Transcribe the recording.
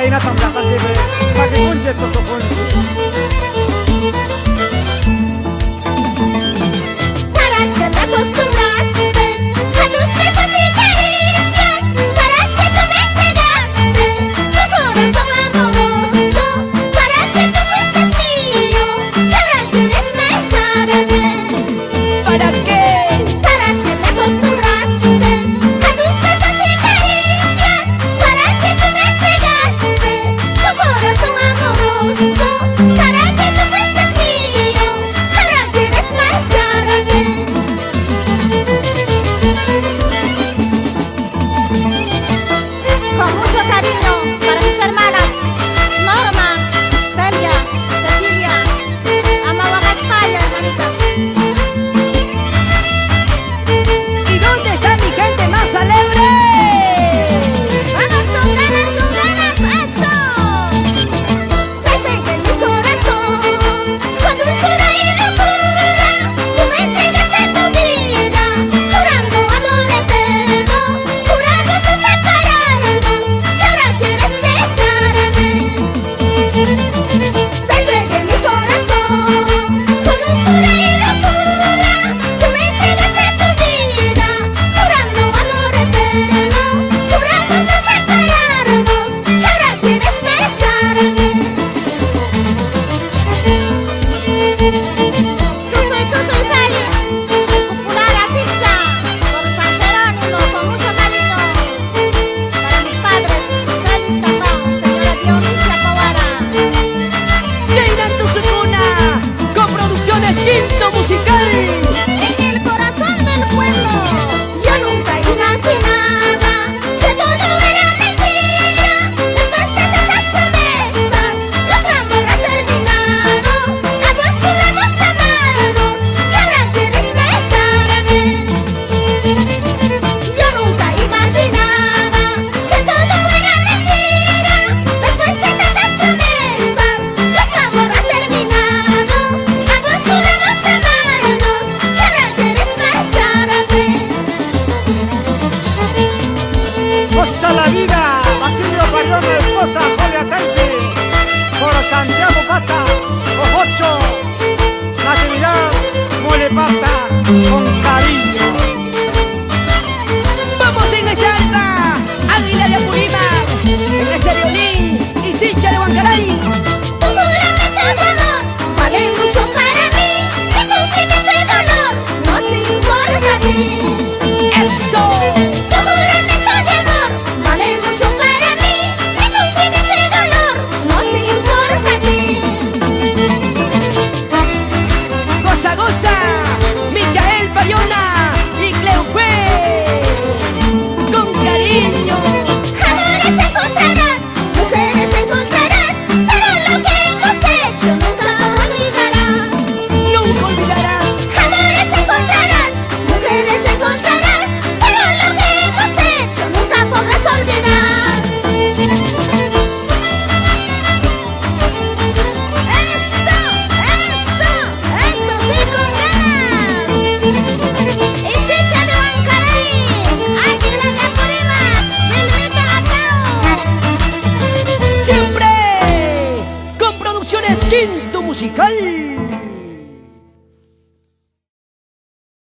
Caína tan plata que para que conche estos ojos. ¿Para qué te acostumbraste a tus besos y caricias? ¿Para qué tú me entregaste tu corazón amoroso? ¿Para qué tú fuiste mío? ¿Y ahora quieres dejarme? ¿Para qué? ¿Para qué te acostumbraste a tus besos y caricias? ¿Para qué tú me entregaste tu corazón amoroso? ¿Para qué tú fuiste mío? ¿Ahora quieres marcharme? Con mucho cariño para mis hermanas Norma, Celia, Cecilia, amaba España, hermanita. ¿Y dónde está mi gente más alegre? ¡Vamos con ganas, eso! Siente que en mi corazón, con dulzura y locura, tú me entregaste tu vida, jurando amor eterno, juramos no separarnos, y ahora quieres dejarme. Te entregué mi corazón, con dulzura y locura, tú me entregaste tu vida, jurando amor eterno, juramos no separarnos, y ahora quieres echarme. Yo soy feliz, popular Asincha, por San Jerónimo, con mucho cariño, para mis padres, Félix Tatón, señora Dionisia Povara. Jaina Tusucuna, con Producciones Quinto Musical. En el corazón del pueblo, yo nunca imaginaba que todo era mentira. Después de tantas promesas, los amores han terminado. Ambos juramos amarnos y ahora quieres dejarme. Yo nunca imaginaba que todo era mentira. Después de tantas promesas, los amores han terminado. Ambos juramos amarnos y ahora quieres marcharme. Goza la vida, Basilio Payón, mi esposa, Julia Tanque, por Santiago Pata, Ojocho, Natividad, Mole Pata, con cariño. Vamos en esa alma, Águila de Apurímac, en ese violín y Sincha de Huancaray. Tu juramento de amor vale mucho para mí. Mi sufrimiento y dolor no te importa a ti. ¡Eso! Tu juramento de amor vale mucho para mí. Mi sufrimiento y dolor no te importa a ti. ¡Goza, goza! Michael Bayona y Cleofé, con cariño. Amores encontrarás, mujeres encontrarás, pero lo que hemos hecho nunca olvidarás. Nunca olvidarás. Amores encontrarás, mujeres encontrarás, pero lo que hemos hecho nunca podrás olvidar. Eso sí con ganas. Y Sincha de Huancaray, Águila de Apurímac, Vilmita Atao. Siempre con Producciones Quinto Musical.